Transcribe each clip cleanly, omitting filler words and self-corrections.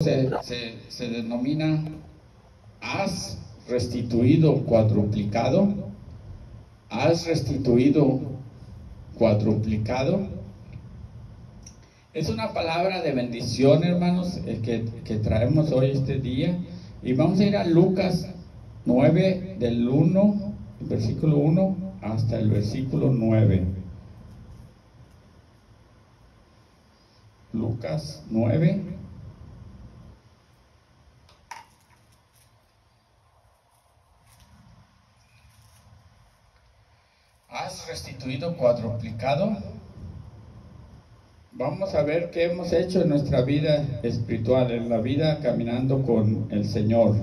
se denomina has restituido cuadruplicado. Has restituido cuadruplicado. Es una palabra de bendición, hermanos, que traemos hoy este día. Y vamos a ir a Lucas 9, del 1, versículo 1 hasta el versículo 9. Lucas 9. ¿Has restituido cuadruplicado? Vamos a ver qué hemos hecho en nuestra vida espiritual, en la vida caminando con el Señor.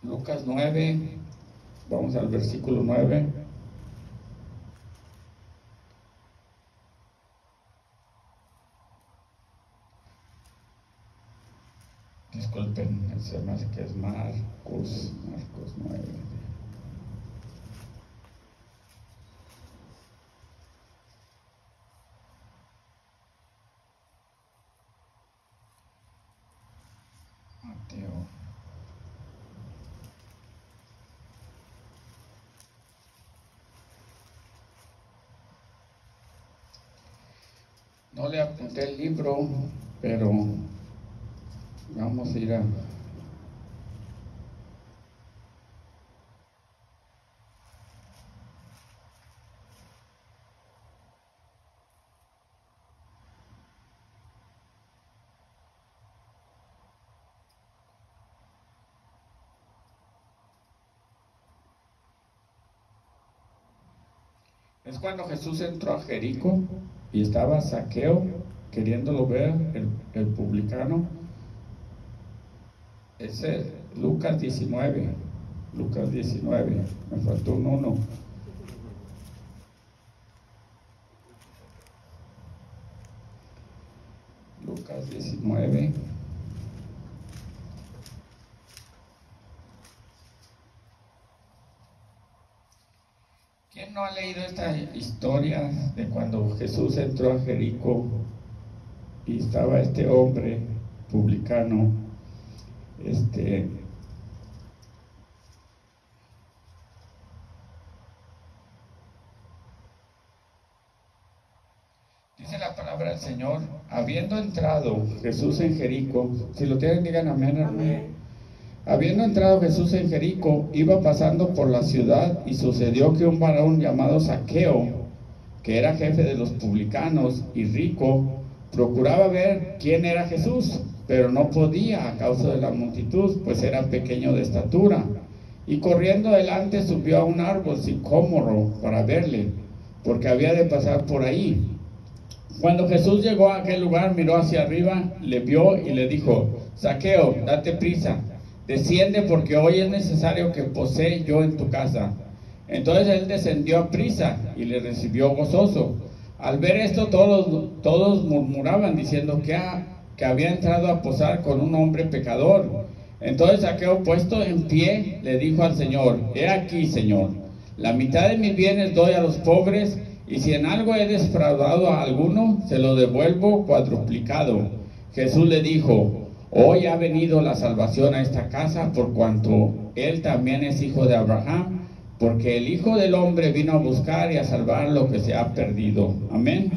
Lucas 9, vamos al versículo 9. Disculpen, se me hace que es Marcos 9. Mateo. No le apunté el libro, pero vamos a ir a... Es cuando Jesús entró a Jericó y estaba Zaqueo queriéndolo ver, el publicano. Ese Lucas 19, me faltó un 1. Lucas 19. ¿Quién no ha leído esta historia de cuando Jesús entró a Jericó y estaba este hombre publicano? Dice la palabra del Señor, habiendo entrado Jesús en Jericó, si lo tienen digan amén, amén. Habiendo entrado Jesús en Jericó, iba pasando por la ciudad y sucedió que un varón llamado Zaqueo, que era jefe de los publicanos y rico, procuraba ver quién era Jesús, pero no podía a causa de la multitud, pues era pequeño de estatura. Y corriendo adelante subió a un árbol sicómoro para verle, porque había de pasar por ahí. Cuando Jesús llegó a aquel lugar, miró hacia arriba, le vio y le dijo: Zaqueo, date prisa, desciende, porque hoy es necesario que posee yo en tu casa. Entonces él descendió a prisa y le recibió gozoso. Al ver esto, todos murmuraban, diciendo que había entrado a posar con un hombre pecador. Entonces Zaqueo, puesto en pie, le dijo al Señor: He aquí, Señor, la mitad de mis bienes doy a los pobres, y si en algo he defraudado a alguno, se lo devuelvo cuadruplicado. Jesús le dijo: Hoy ha venido la salvación a esta casa, por cuanto él también es hijo de Abraham, porque el Hijo del Hombre vino a buscar y a salvar lo que se ha perdido. Amén.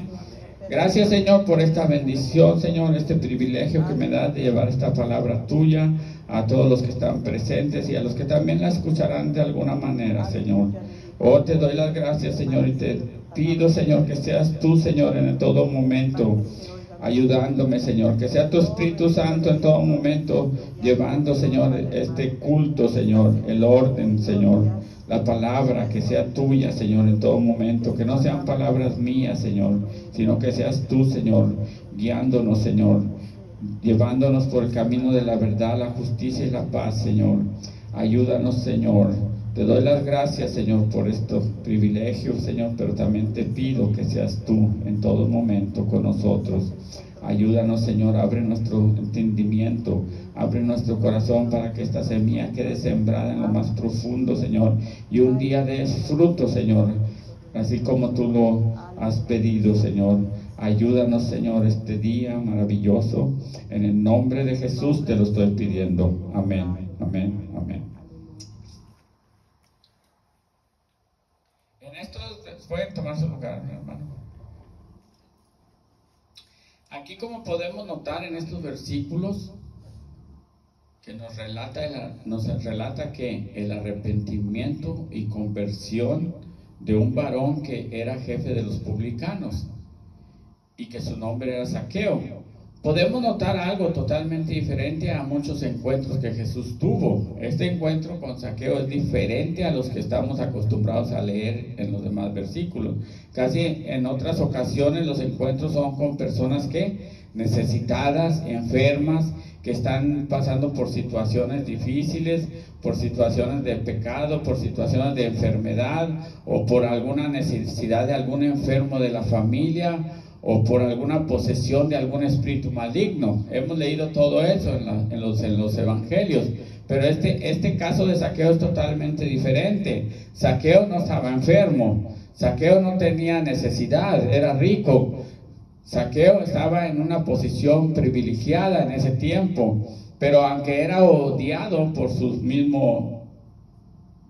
Gracias, Señor, por esta bendición, Señor, este privilegio que me das de llevar esta palabra tuya a todos los que están presentes y a los que también la escucharán de alguna manera, Señor. Oh, te doy las gracias, Señor, y te pido, Señor, que seas tú, Señor, en todo momento ayudándome, Señor, que sea tu Espíritu Santo en todo momento llevando, Señor, este culto, Señor, el orden, Señor, la palabra que sea tuya, Señor, en todo momento, que no sean palabras mías, Señor, sino que seas tú, Señor, guiándonos, Señor, llevándonos por el camino de la verdad, la justicia y la paz, Señor. Ayúdanos, Señor. Te doy las gracias, Señor, por estos privilegios, Señor, pero también te pido que seas tú en todo momento con nosotros. Ayúdanos, Señor, abre nuestro entendimiento, abre nuestro corazón para que esta semilla quede sembrada en lo más profundo, Señor, y un día des fruto, Señor, así como tú lo has pedido, Señor. Ayúdanos, Señor, este día maravilloso. En el nombre de Jesús te lo estoy pidiendo. Amén, amén, amén. En esto pueden tomar su lugar, mi hermano. Aquí, como podemos notar en estos versículos, que nos relata que el arrepentimiento y conversión de un varón que era jefe de los publicanos y que su nombre era Zaqueo. Podemos notar algo totalmente diferente a muchos encuentros que Jesús tuvo. Este encuentro con Zaqueo es diferente a los que estamos acostumbrados a leer en los demás versículos. Casi en otras ocasiones los encuentros son con personas que necesitadas, enfermas, que están pasando por situaciones difíciles, por situaciones de pecado, por situaciones de enfermedad, o por alguna necesidad de algún enfermo de la familia, o por alguna posesión de algún espíritu maligno. Hemos leído todo eso en los evangelios, pero este caso de Zaqueo es totalmente diferente. Zaqueo no estaba enfermo, Zaqueo no tenía necesidad, era rico. Zaqueo estaba en una posición privilegiada en ese tiempo, pero aunque era odiado por su mismo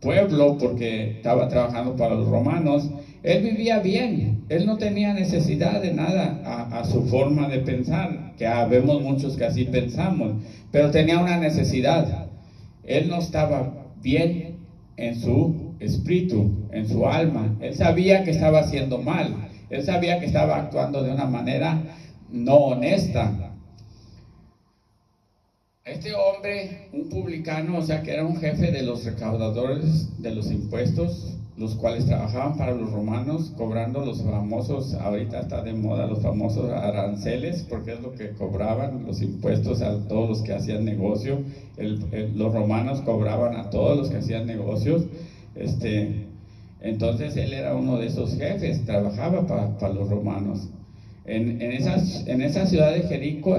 pueblo, porque estaba trabajando para los romanos, él vivía bien, él no tenía necesidad de nada a su forma de pensar, que vemos muchos que así pensamos, pero tenía una necesidad. Él no estaba bien en su espíritu, en su alma. Él sabía que estaba haciendo mal, él sabía que estaba actuando de una manera no honesta. Este hombre, un publicano, o sea que era un jefe de los recaudadores de los impuestos, los cuales trabajaban para los romanos, cobrando los famosos, ahorita está de moda, los famosos aranceles, porque es lo que cobraban los impuestos a todos los que hacían negocio. Los romanos cobraban a todos los que hacían negocios. Entonces él era uno de esos jefes, trabajaba para los romanos. En esa ciudad de Jericó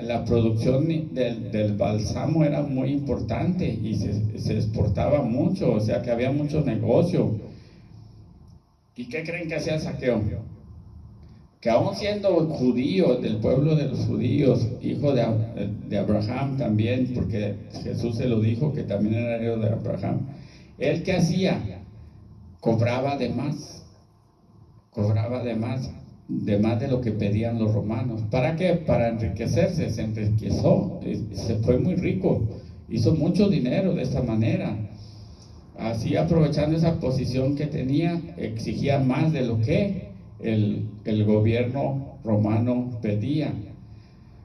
la producción del bálsamo era muy importante y se exportaba mucho, o sea que había mucho negocio. ¿Y qué creen que hacía Zaqueo? Que aún siendo judío, del pueblo de los judíos, hijo de Abraham también, porque Jesús se lo dijo que también era hijo de Abraham, ¿él qué hacía? Cobraba de más de lo que pedían los romanos. ¿Para qué? Para enriquecerse. Se enriqueció, se fue muy rico, hizo mucho dinero de esta manera. Así, aprovechando esa posición que tenía, exigía más de lo que el gobierno romano pedía.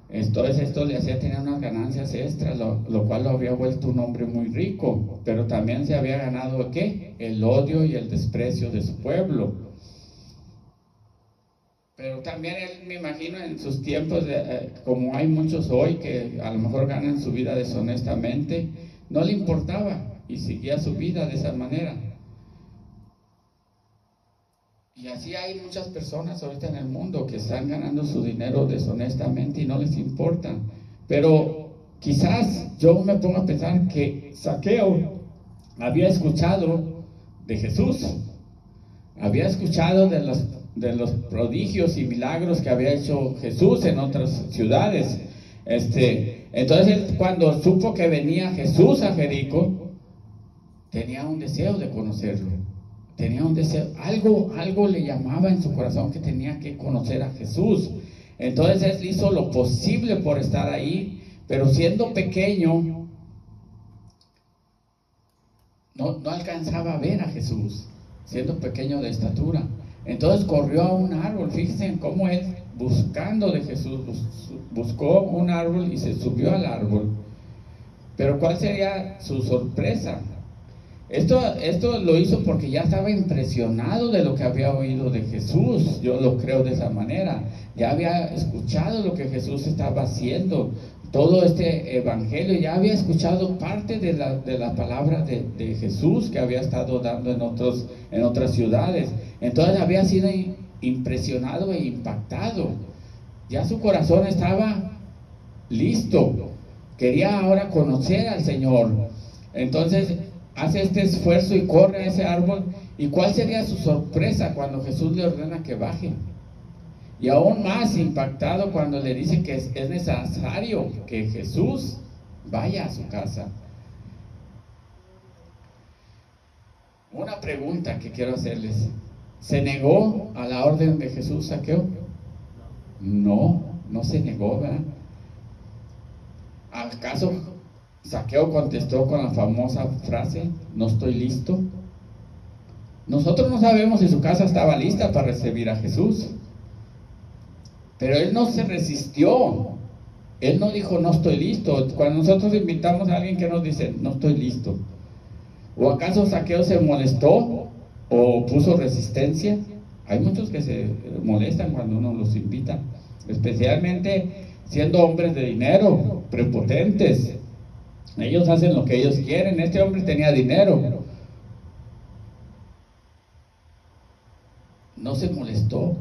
Entonces esto le hacía tener unas ganancias extras, lo cual lo había vuelto un hombre muy rico, pero también se había ganado ¿qué? El odio y el desprecio de su pueblo. Pero también él, me imagino, en sus tiempos, como hay muchos hoy que a lo mejor ganan su vida deshonestamente, no le importaba y seguía su vida de esa manera. Y así hay muchas personas ahorita en el mundo que están ganando su dinero deshonestamente y no les importa. Pero quizás yo me pongo a pensar que Zaqueo había escuchado de Jesús, había escuchado de los prodigios y milagros que había hecho Jesús en otras ciudades. Entonces él, cuando supo que venía Jesús a Jericó, tenía un deseo de conocerlo. Tenía un deseo, algo le llamaba en su corazón que tenía que conocer a Jesús. Entonces él hizo lo posible por estar ahí, pero siendo pequeño, no alcanzaba a ver a Jesús, siendo pequeño de estatura. Entonces corrió a un árbol. Fíjense en cómo él, buscando de Jesús, buscó un árbol y se subió al árbol. Pero ¿cuál sería su sorpresa? Esto lo hizo porque ya estaba impresionado de lo que había oído de Jesús. Yo lo creo de esa manera. Ya había escuchado lo que Jesús estaba haciendo, todo este evangelio. Ya había escuchado parte de la palabra de Jesús que había estado dando en otras ciudades. Entonces había sido impresionado e impactado. Ya su corazón estaba listo. Quería ahora conocer al Señor. Entonces hace este esfuerzo y corre a ese árbol. ¿Y cuál sería su sorpresa cuando Jesús le ordena que baje? Y aún más impactado cuando le dice que es necesario que Jesús vaya a su casa. Una pregunta que quiero hacerles. ¿Se negó a la orden de Jesús Zaqueo? No, no se negó, ¿verdad? ¿Acaso Zaqueo contestó con la famosa frase, no estoy listo? Nosotros no sabemos si su casa estaba lista para recibir a Jesús, pero él no se resistió. Él no dijo, no estoy listo. Cuando nosotros invitamos a alguien que nos dice, no estoy listo, ¿o acaso Zaqueo se molestó o puso resistencia? Hay muchos que se molestan cuando uno los invita, especialmente siendo hombres de dinero, prepotentes. Ellos hacen lo que ellos quieren. Este hombre tenía dinero. No se molestó,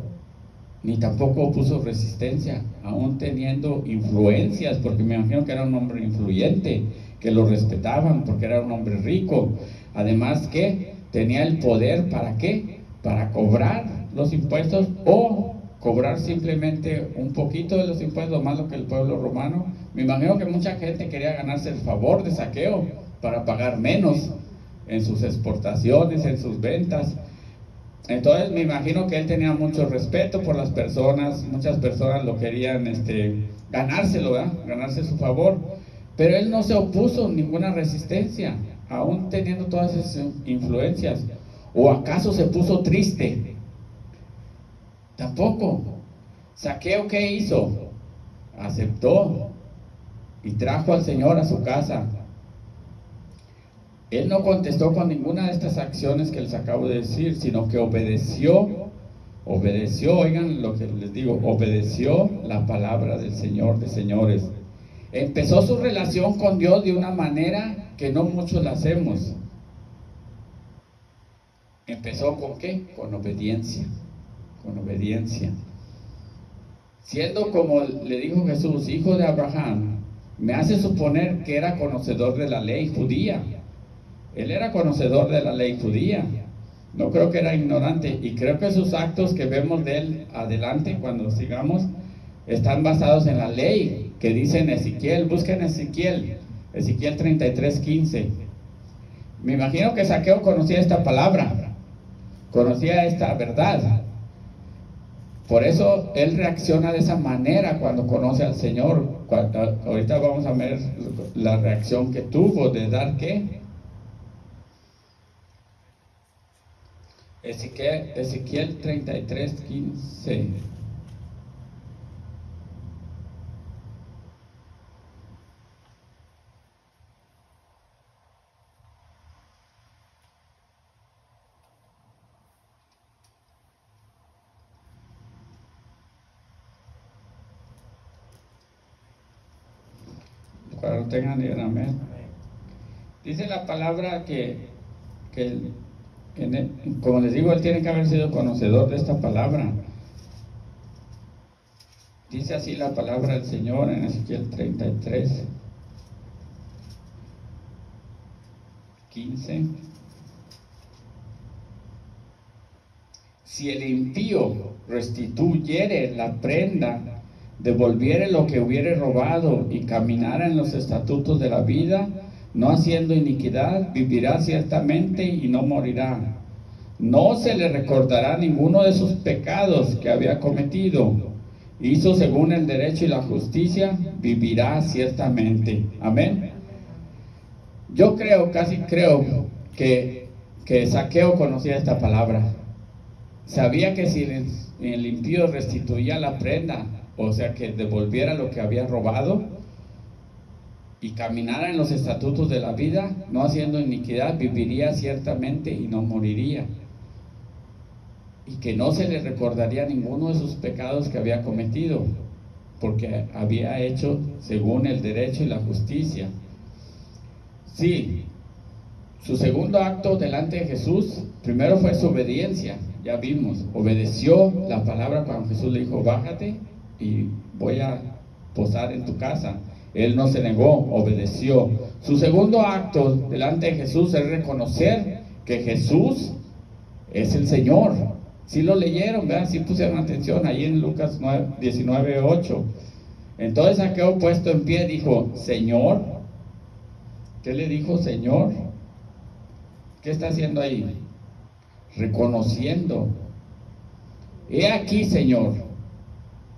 ni tampoco puso resistencia, aún teniendo influencias, porque me imagino que era un hombre influyente, que lo respetaban porque era un hombre rico. Además que tenía el poder, ¿para qué? Para cobrar los impuestos o cobrar simplemente un poquito de los impuestos, más lo que el pueblo romano. Me imagino que mucha gente quería ganarse el favor de Zaqueo para pagar menos en sus exportaciones, en sus ventas. Entonces me imagino que él tenía mucho respeto por las personas. Muchas personas lo querían ganárselo, ¿verdad? Ganarse su favor, pero él no se opuso, ninguna resistencia, aún teniendo todas esas influencias. ¿O acaso se puso triste? Tampoco. Zaqueo, ¿qué hizo? Aceptó y trajo al Señor a su casa. Él no contestó con ninguna de estas acciones que les acabo de decir, sino que obedeció, oigan lo que les digo, obedeció la palabra del Señor de señores. Empezó su relación con Dios de una manera que no muchos la hacemos. ¿Empezó con qué? Con obediencia, con obediencia. Siendo, como le dijo Jesús, hijo de Abraham, me hace suponer que era conocedor de la ley judía. Él era conocedor de la ley judía, no creo que era ignorante, y creo que sus actos que vemos de él adelante, cuando sigamos, están basados en la ley que dice en Ezequiel. Busquen Ezequiel 33:15. Me imagino que Zaqueo conocía esta palabra, conocía esta verdad. Por eso él reacciona de esa manera cuando conoce al Señor. Ahorita vamos a ver la reacción que tuvo de dar ¿qué? Ezequiel 33:15. Cuando tengan, digan amén. Dice la palabra que como les digo, él tiene que haber sido conocedor de esta palabra. Dice así la palabra del Señor en Ezequiel 33:15. Si el impío restituyere la prenda, devolviere lo que hubiere robado y caminara en los estatutos de la vida, no haciendo iniquidad, vivirá ciertamente y no morirá. No se le recordará ninguno de sus pecados que había cometido. Hizo según el derecho y la justicia, vivirá ciertamente. Amén. Yo casi creo que Zaqueo conocía esta palabra. Sabía que si el impío restituía la prenda, o sea que devolviera lo que había robado, y caminara en los estatutos de la vida, no haciendo iniquidad, viviría ciertamente y no moriría. Y que no se le recordaría ninguno de sus pecados que había cometido, porque había hecho según el derecho y la justicia. Sí, su segundo acto delante de Jesús, primero fue su obediencia, ya vimos, obedeció la palabra cuando Jesús le dijo, bájate y voy a posar en tu casa. Él no se negó, obedeció. Su segundo acto delante de Jesús es reconocer que Jesús es el Señor. Sí lo leyeron, ¿verdad? Sí pusieron atención ahí en Lucas 19:8. Entonces Zaqueo, puesto en pie, dijo: Señor. ¿Qué le dijo? Señor. ¿Qué está haciendo ahí? Reconociendo. He aquí, Señor,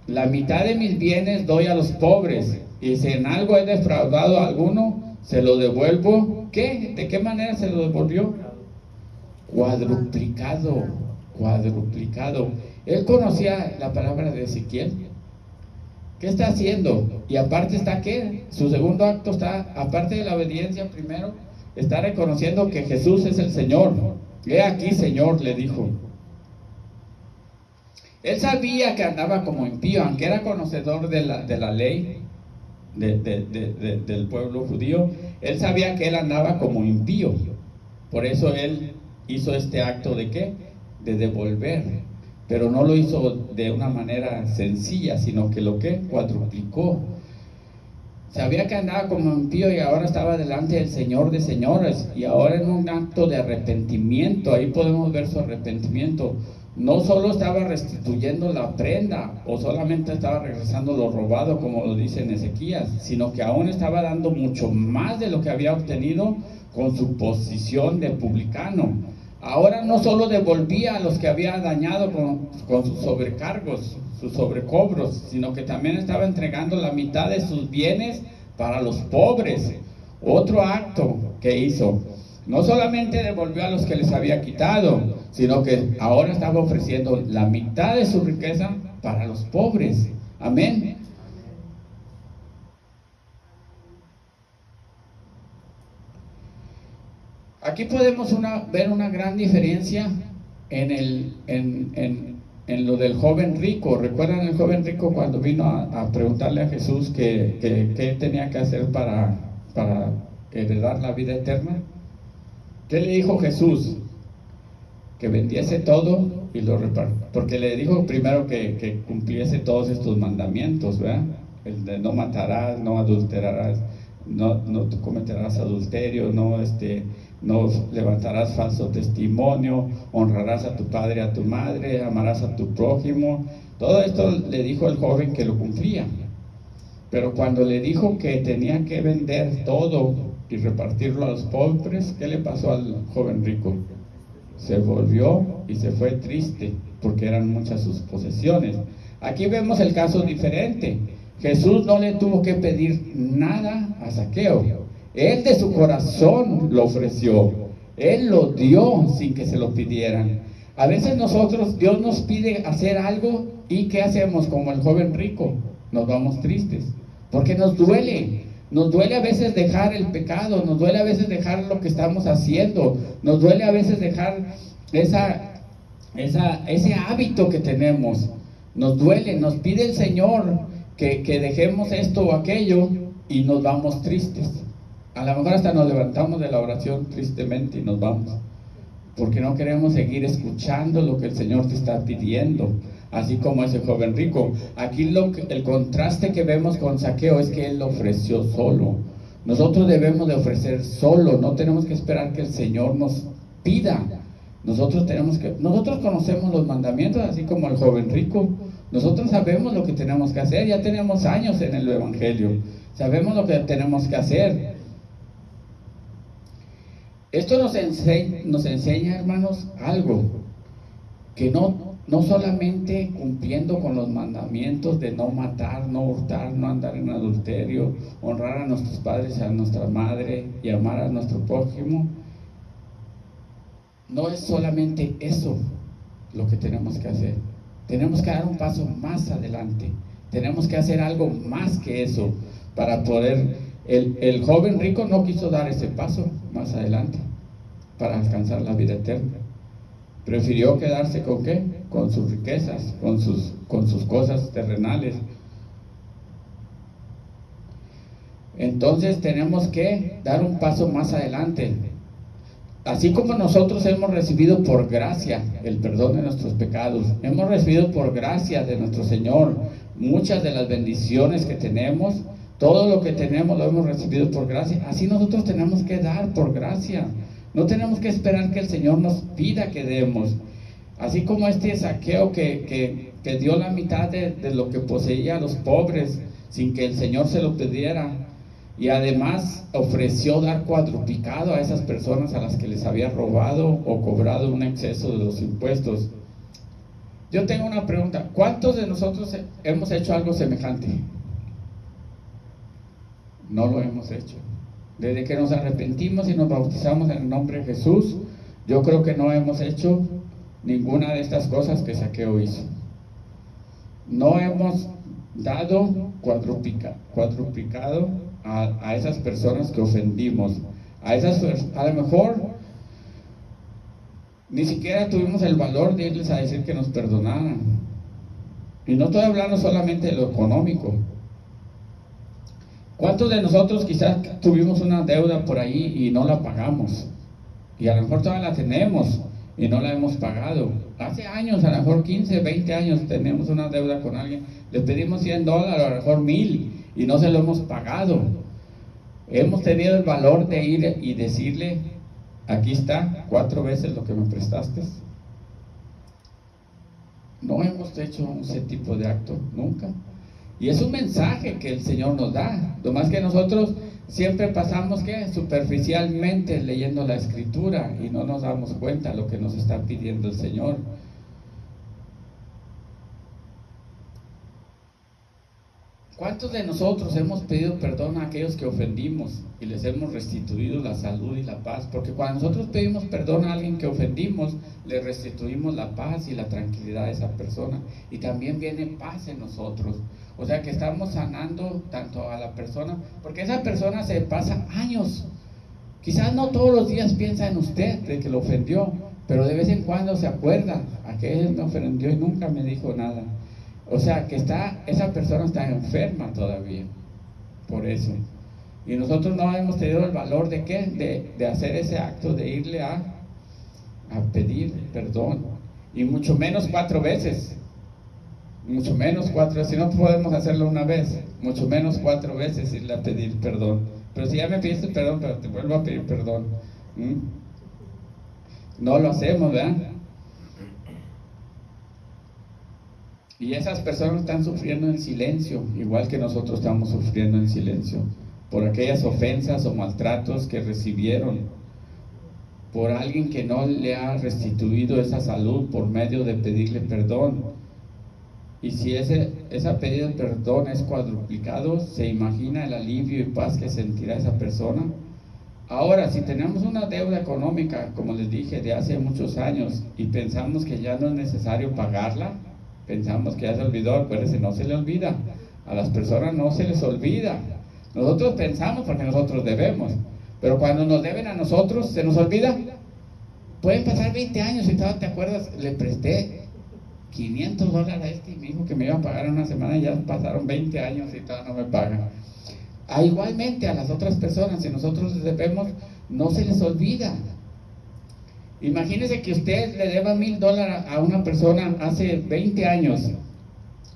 la mitad de mis bienes doy a los pobres, y si en algo he defraudado a alguno, se lo devuelvo. ¿Qué? ¿De qué manera se lo devolvió? Cuadruplicado, cuadruplicado. Él conocía la palabra de Ezequiel. ¿Qué está haciendo? Y aparte está, ¿qué? Su segundo acto está, aparte de la obediencia primero, está reconociendo que Jesús es el Señor. He aquí, Señor, le dijo. Él sabía que andaba como impío, aunque era conocedor de la ley del pueblo judío. Él sabía que él andaba como impío. Por eso él hizo este acto de ¿qué? De devolver. Pero no lo hizo de una manera sencilla, sino que lo que cuadruplicó. Sabía que andaba como impío y ahora estaba delante del Señor de señores, y ahora en un acto de arrepentimiento. Ahí podemos ver su arrepentimiento. No solo estaba restituyendo la prenda, o solamente estaba regresando lo robado, como lo dice en Ezequías, sino que aún estaba dando mucho más de lo que había obtenido con su posición de publicano. Ahora no solo devolvía a los que había dañado con sus sobrecargos, sus sobrecobros, sino que también estaba entregando la mitad de sus bienes para los pobres. Otro acto que hizo. No solamente devolvió a los que les había quitado, sino que ahora estaba ofreciendo la mitad de su riqueza para los pobres. Amén. Aquí podemos ver una gran diferencia en lo del joven rico. ¿Recuerdan el joven rico cuando vino a preguntarle a Jesús qué tenía que hacer para heredar la vida eterna? ¿Qué le dijo Jesús? Que vendiese todo y lo repartiera. Porque le dijo primero que cumpliese todos estos mandamientos, ¿verdad? El de no matarás, no adulterarás, no cometerás adulterio, no levantarás falso testimonio, honrarás a tu padre y a tu madre, amarás a tu prójimo. Todo esto le dijo el joven que lo cumplía. Pero cuando le dijo que tenía que vender todo y repartirlo a los pobres, ¿qué le pasó al joven rico? Se volvió y se fue triste, porque eran muchas sus posesiones. Aquí vemos el caso diferente. Jesús no le tuvo que pedir nada a Zaqueo. Él de su corazón lo ofreció. Él lo dio sin que se lo pidieran. A veces Dios nos pide hacer algo, y ¿qué hacemos? Como el joven rico, nos vamos tristes, porque nos duele. Nos duele a veces dejar el pecado, nos duele a veces dejar lo que estamos haciendo, nos duele a veces dejar ese hábito que tenemos. Nos duele, nos pide el Señor que dejemos esto o aquello, y nos vamos tristes. A lo mejor hasta nos levantamos de la oración tristemente y nos vamos, porque no queremos seguir escuchando lo que el Señor te está pidiendo. Así como ese joven rico. Aquí el contraste que vemos con Zaqueo es que él lo ofreció solo. Nosotros debemos de ofrecer solo, no tenemos que esperar que el Señor nos pida. Nosotros conocemos los mandamientos, así como el joven rico. Nosotros sabemos lo que tenemos que hacer, ya tenemos años en el Evangelio, sabemos lo que tenemos que hacer. Esto nos enseña, hermanos, algo, que no solamente cumpliendo con los mandamientos de no matar, no hurtar, no andar en adulterio, honrar a nuestros padres y a nuestra madre y amar a nuestro prójimo, no es solamente eso lo que tenemos que hacer. Tenemos que dar un paso más adelante, tenemos que hacer algo más que eso para poder. El joven rico no quiso dar ese paso más adelante para alcanzar la vida eterna. Prefirió quedarse ¿con qué? Con sus riquezas, con sus cosas terrenales. Entonces tenemos que dar un paso más adelante. Así como nosotros hemos recibido por gracia el perdón de nuestros pecados, hemos recibido por gracia de nuestro Señor muchas de las bendiciones que tenemos, todo lo que tenemos lo hemos recibido por gracia. Así nosotros tenemos que dar por gracia. No tenemos que esperar que el Señor nos pida que demos. Así como este Zaqueo que dio la mitad de lo que poseía a los pobres sin que el Señor se lo pidiera, y además ofreció dar cuadruplicado a esas personas a las que les había robado o cobrado un exceso de los impuestos. Yo tengo una pregunta: ¿cuántos de nosotros hemos hecho algo semejante? No lo hemos hecho. Desde que nos arrepentimos y nos bautizamos en el nombre de Jesús, yo creo que no hemos hecho ninguna de estas cosas que Zaqueo hizo. No hemos dado cuadruplicado a esas personas que ofendimos. A lo mejor ni siquiera tuvimos el valor de irles a decir que nos perdonaran. Y no estoy hablando solamente de lo económico. ¿Cuántos de nosotros quizás tuvimos una deuda por ahí y no la pagamos? Y a lo mejor todavía la tenemos y no la hemos pagado. Hace años, a lo mejor 15, 20 años, tenemos una deuda con alguien. Le pedimos $100, a lo mejor 1,000, y no se lo hemos pagado. Hemos tenido el valor de ir y decirle: aquí está, 4 veces lo que me prestaste. No hemos hecho ese tipo de acto, nunca. Y es un mensaje que el Señor nos da. Lo más que nosotros siempre pasamos superficialmente leyendo la Escritura y no nos damos cuenta de lo que nos está pidiendo el Señor. ¿Cuántos de nosotros hemos pedido perdón a aquellos que ofendimos y les hemos restituido la salud y la paz? Porque cuando nosotros pedimos perdón a alguien que ofendimos, le restituimos la paz y la tranquilidad a esa persona, y también viene paz en nosotros. O sea que estamos sanando tanto a la persona, porque esa persona se pasa años, quizás no todos los días piensa en usted de que lo ofendió, pero de vez en cuando se acuerda: aquel me ofendió y nunca me dijo nada. O sea que esa persona está enferma todavía por eso. Y nosotros no hemos tenido el valor de hacer ese acto, de irle a pedir perdón. Y mucho menos 4 veces. Mucho menos 4 veces. Si no podemos hacerlo una vez, mucho menos 4 veces irle a pedir perdón. Pero si ya me pidiste perdón, pero te vuelvo a pedir perdón. No lo hacemos, ¿verdad? Y esas personas están sufriendo en silencio, igual que nosotros estamos sufriendo en silencio, por aquellas ofensas o maltratos que recibieron, por alguien que no le ha restituido esa salud por medio de pedirle perdón. Y si esa pedida de perdón es cuadruplicado, ¿se imagina el alivio y paz que sentirá esa persona? Ahora, si tenemos una deuda económica, como les dije, de hace muchos años, y pensamos que ya no es necesario pagarla, pensamos que ya se olvidó, acuérdense, no se le olvida. A las personas no se les olvida. Nosotros pensamos porque nosotros debemos, pero cuando nos deben a nosotros, ¿se nos olvida? Pueden pasar 20 años y todavía te acuerdas: le presté $500 a este y me dijo que me iba a pagar en una semana, y ya pasaron 20 años y todavía no me pagan. Igualmente a las otras personas, si nosotros les debemos, no se les olvida. Imagínese que usted le deba $1,000 a una persona hace 20 años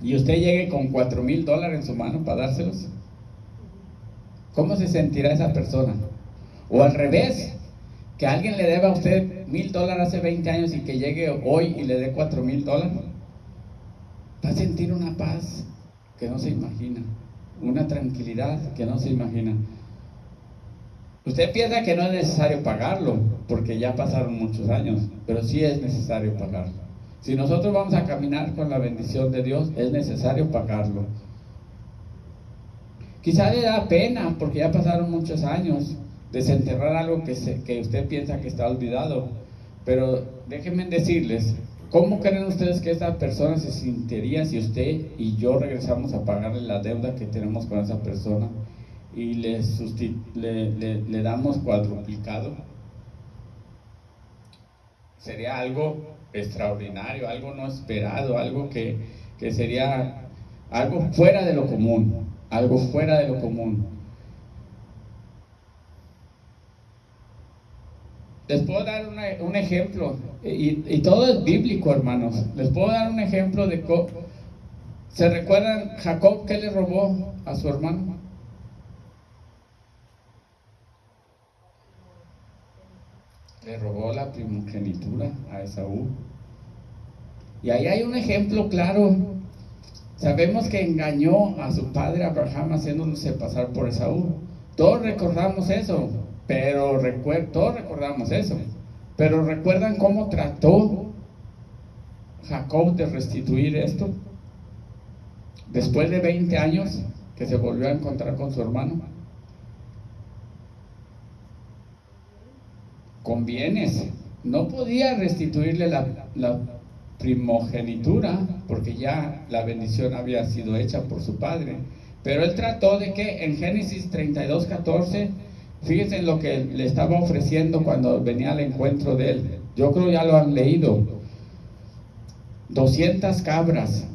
y usted llegue con $4,000 en su mano para dárselos. ¿Cómo se sentirá esa persona? O al revés, que alguien le deba a usted $1,000 hace 20 años y que llegue hoy y le dé $4,000. Va a sentir una paz que no se imagina, una tranquilidad que no se imagina. Usted piensa que no es necesario pagarlo, porque ya pasaron muchos años, pero sí es necesario pagarlo. Si nosotros vamos a caminar con la bendición de Dios, es necesario pagarlo. Quizá le da pena, porque ya pasaron muchos años, desenterrar algo que usted piensa que está olvidado, pero déjenme decirles, ¿cómo creen ustedes que esa persona se sentiría si usted y yo regresamos a pagarle la deuda que tenemos con esa persona y le damos cuadruplicado? Sería algo extraordinario, algo no esperado, algo que sería algo fuera de lo común, algo fuera de lo común. Les puedo dar un ejemplo, y todo es bíblico, hermanos. Les puedo dar un ejemplo de cómo. ¿Se recuerdan Jacob qué le robó a su hermano? Le robó la primogenitura a Esaú. Y ahí hay un ejemplo claro. Sabemos que engañó a su padre Abraham haciéndose pasar por Esaú. Todos recordamos eso, todos recordamos eso. Pero ¿recuerdan cómo trató Jacob de restituir esto? Después de 20 años que se volvió a encontrar con su hermano. Con bienes. No podía restituirle la primogenitura, porque ya la bendición había sido hecha por su padre. Pero él trató de que en Génesis 32:14, fíjense en lo que le estaba ofreciendo cuando venía al encuentro de él. Yo creo ya lo han leído. 200 cabras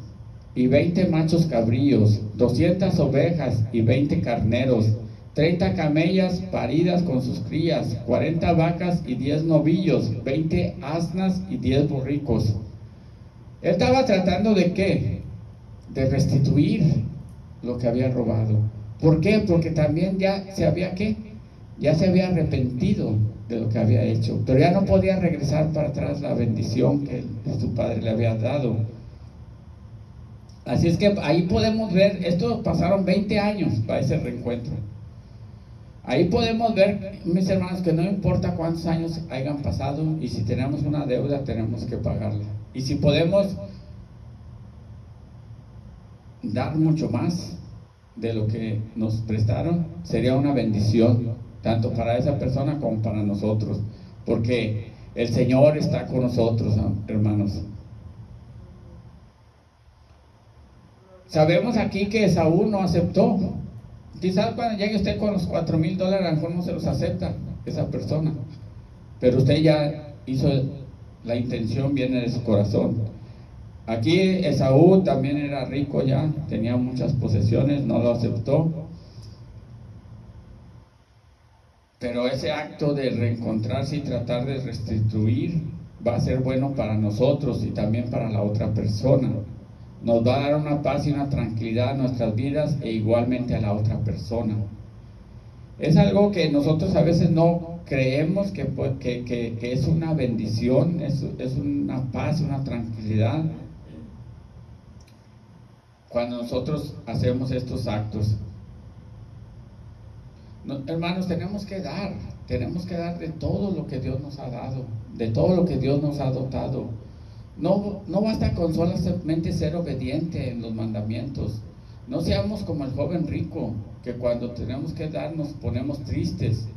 y 20 machos cabríos, 200 ovejas y 20 carneros, 30 camellas paridas con sus crías, 40 vacas y 10 novillos, 20 asnas y 10 borricos. Él estaba tratando de ¿qué? De restituir lo que había robado. ¿Por qué? Porque también ya se había arrepentido de lo que había hecho, pero ya no podía regresar para atrás la bendición que su padre le había dado. Así es que ahí podemos ver, esto pasaron 20 años para ese reencuentro. Ahí podemos ver, mis hermanos, que no importa cuántos años hayan pasado, y si tenemos una deuda tenemos que pagarla. Y si podemos dar mucho más de lo que nos prestaron, sería una bendición, tanto para esa persona como para nosotros, porque el Señor está con nosotros, hermanos. Sabemos aquí que Esaú no aceptó. Quizás cuando llegue usted con los $4,000, a lo mejor no se los acepta esa persona, pero usted ya hizo la intención, viene de su corazón. Aquí Esaú también era rico ya, tenía muchas posesiones, no lo aceptó. Pero ese acto de reencontrarse y tratar de restituir va a ser bueno para nosotros y también para la otra persona. Nos va a dar una paz y una tranquilidad a nuestras vidas e igualmente a la otra persona. Es algo que nosotros a veces no creemos que es una bendición, es una paz, una tranquilidad cuando nosotros hacemos estos actos. No, hermanos, tenemos que dar de todo lo que Dios nos ha dado, de todo lo que Dios nos ha dotado. No basta con solamente ser obediente en los mandamientos. No seamos como el joven rico, que cuando tenemos que dar nos ponemos tristes.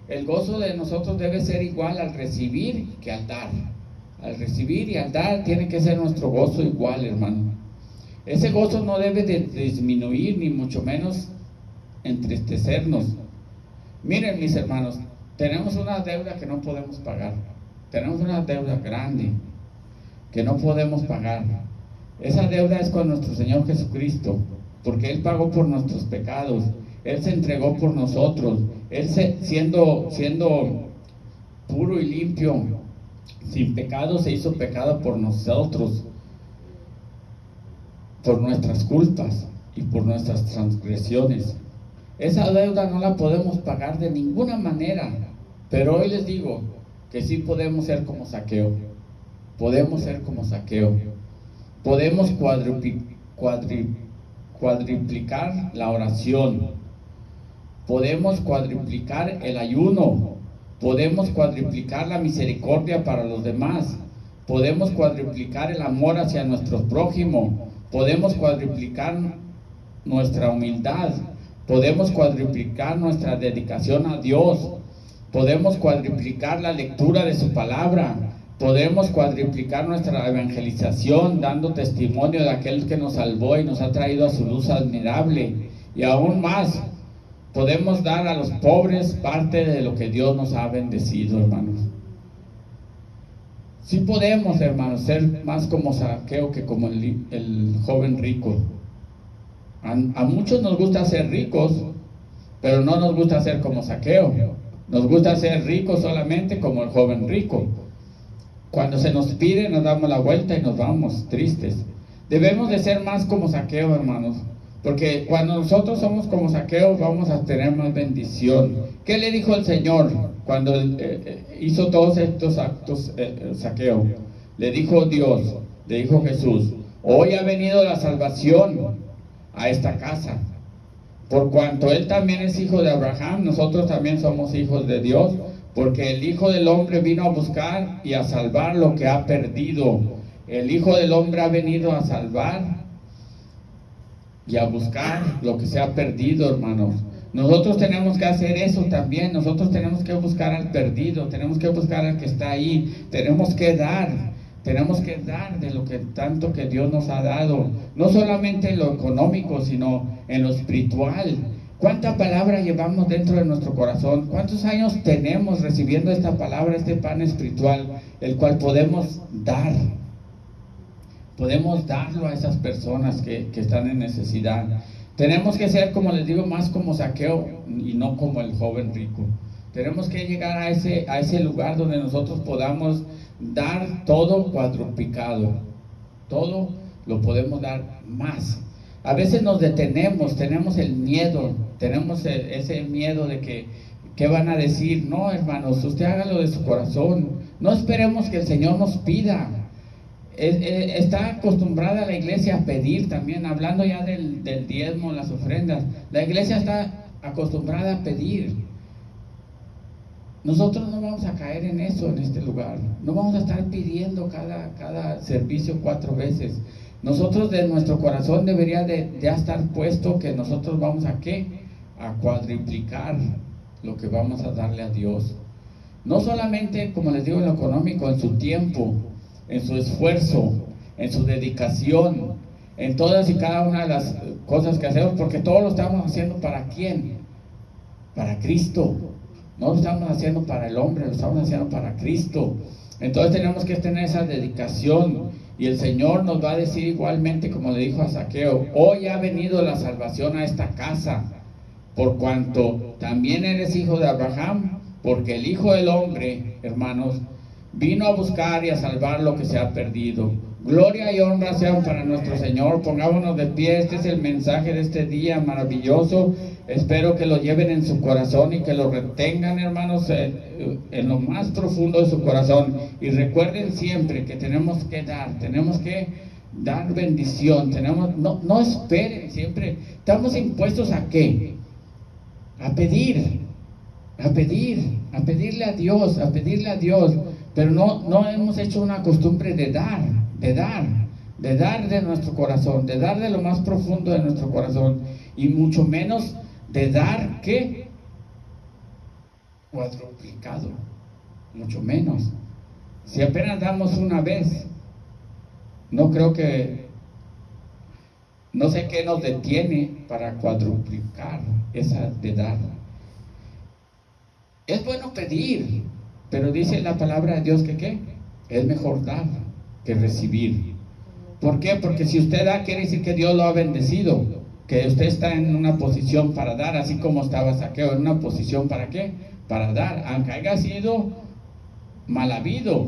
El gozo de nosotros debe ser igual al recibir que al dar. Al recibir y al dar tiene que ser nuestro gozo igual, hermano. Ese gozo no debe de disminuir, ni mucho menos entristecernos. Miren, mis hermanos, tenemos una deuda que no podemos pagar. Tenemos una deuda grande que no podemos pagar. Esa deuda es con nuestro Señor Jesucristo, porque Él pagó por nuestros pecados. Él se entregó por nosotros. Él siendo puro y limpio, sin pecado, se hizo pecado por nosotros, por nuestras culpas y por nuestras transgresiones. Esa deuda no la podemos pagar de ninguna manera, pero hoy les digo que sí podemos ser como Zaqueo. Podemos ser como Zaqueo. Podemos cuadriplicar la oración. Podemos cuadriplicar el ayuno. Podemos cuadriplicar la misericordia para los demás. Podemos cuadriplicar el amor hacia nuestro prójimo. Podemos cuadriplicar nuestra humildad. Podemos cuadriplicar nuestra dedicación a Dios. Podemos cuadriplicar la lectura de su palabra. Podemos cuadriplicar nuestra evangelización, dando testimonio de aquel que nos salvó y nos ha traído a su luz admirable. Y aún más, podemos dar a los pobres parte de lo que Dios nos ha bendecido, hermanos. Sí podemos, hermanos, ser más como Zaqueo que como el joven rico. A muchos nos gusta ser ricos, pero no nos gusta ser como Zaqueo. Nos gusta ser ricos solamente como el joven rico. Cuando se nos pide, nos damos la vuelta y nos vamos tristes. Debemos de ser más como Zaqueo, hermanos, porque cuando nosotros somos como Zaqueo, vamos a tener más bendición. ¿Qué le dijo el Señor cuando hizo todos estos actos, Zaqueo? Le dijo Dios, le dijo Jesús: hoy ha venido la salvación a esta casa, por cuanto él también es hijo de Abraham. Nosotros también somos hijos de Dios, porque el Hijo del Hombre vino a buscar y a salvar lo que ha perdido. El Hijo del Hombre ha venido a salvar y a buscar lo que se ha perdido, hermanos. Nosotros tenemos que hacer eso también. Nosotros tenemos que buscar al perdido, tenemos que buscar al que está ahí, tenemos que dar de lo que tanto que Dios nos ha dado, no solamente en lo económico, sino en lo espiritual. ¿Cuánta palabra llevamos dentro de nuestro corazón? ¿Cuántos años tenemos recibiendo esta palabra, este pan espiritual, el cual podemos dar? Podemos darlo a esas personas que están en necesidad. Tenemos que ser, como les digo, más como Zaqueo y no como el joven rico. Tenemos que llegar a ese lugar donde nosotros podamos dar todo cuadruplicado. Todo lo podemos dar más. A veces nos detenemos, tenemos el miedo, tenemos ese miedo de que ¿qué van a decir? No, hermanos, usted hágalo de su corazón. No esperemos que el Señor nos pida. Está acostumbrada la iglesia a pedir también, hablando ya del diezmo, las ofrendas. La iglesia está acostumbrada a pedir. Nosotros no vamos a caer en eso en este lugar. No vamos a estar pidiendo cada servicio 4 veces. Nosotros, de nuestro corazón debería de ya estar puesto que nosotros vamos a ¿qué? A cuadruplicar lo que vamos a darle a Dios. No solamente, como les digo, en lo económico, en su tiempo, en su esfuerzo, en su dedicación, en todas y cada una de las cosas que hacemos, porque todo lo estamos haciendo ¿para quién? Para Cristo. No lo estamos haciendo para el hombre, lo estamos haciendo para Cristo. Entonces tenemos que tener esa dedicación. Y el Señor nos va a decir igualmente, como le dijo a Zaqueo: hoy ha venido la salvación a esta casa, por cuanto también eres hijo de Abraham, porque el Hijo del Hombre, hermanos, vino a buscar y a salvar lo que se ha perdido. Gloria y honra sean para nuestro Señor. Pongámonos de pie. Este es el mensaje de este día maravilloso. Espero que lo lleven en su corazón y que lo retengan, hermanos, en lo más profundo de su corazón. Y recuerden siempre que tenemos que dar bendición. No esperen siempre. Estamos impuestos ¿a qué? A pedirle a Dios. Pero no hemos hecho una costumbre de dar de nuestro corazón, de dar de lo más profundo de nuestro corazón, y mucho menos de dar ¿qué? Cuadruplicado, mucho menos. Si apenas damos una vez, no sé qué nos detiene para cuadruplicar esa de dar. Es bueno pedir, pero dice la palabra de Dios que ¿qué? Es mejor dar que recibir. ¿Por qué? Porque si usted da, quiere decir que Dios lo ha bendecido, que usted está en una posición para dar, así como estaba Zaqueo, en una posición ¿para qué? Para dar, aunque haya sido mal habido,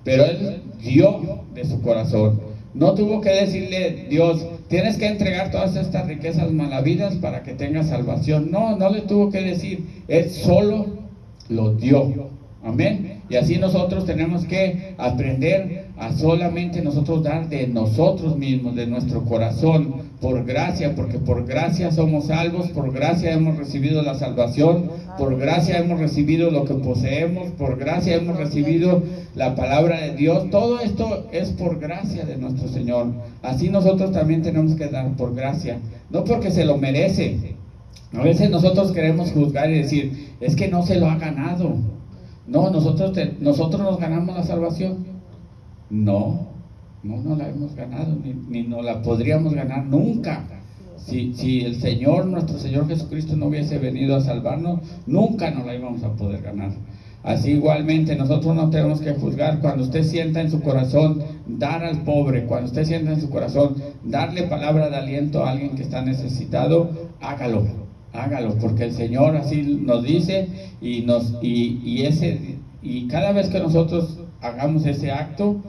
pero él dio de su corazón. No tuvo que decirle Dios: tienes que entregar todas estas riquezas mal habidas para que tengas salvación. No le tuvo que decir, él solo lo dio. Amén. Y así nosotros tenemos que aprender a solamente nosotros dar de nosotros mismos, de nuestro corazón, por gracia, porque por gracia somos salvos, por gracia hemos recibido la salvación, por gracia hemos recibido lo que poseemos, por gracia hemos recibido la palabra de Dios. Todo esto es por gracia de nuestro Señor. Así nosotros también tenemos que dar por gracia, no porque se lo merece. A veces nosotros queremos juzgar y decir: es que no se lo ha ganado. No, nosotros nos ganamos la salvación. No la hemos ganado, ni nos la podríamos ganar nunca. Si el Señor, nuestro Señor Jesucristo, no hubiese venido a salvarnos, nunca nos la íbamos a poder ganar. Así igualmente nosotros no tenemos que juzgar. Cuando usted sienta en su corazón dar al pobre, cuando usted sienta en su corazón darle palabra de aliento a alguien que está necesitado, hágalo, porque el Señor así nos dice, y cada vez que nosotros hagamos ese acto,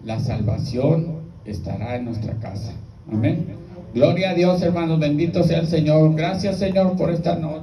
la salvación estará en nuestra casa. Amén. Gloria a Dios, hermanos, bendito sea el Señor. Gracias, Señor, por esta noche.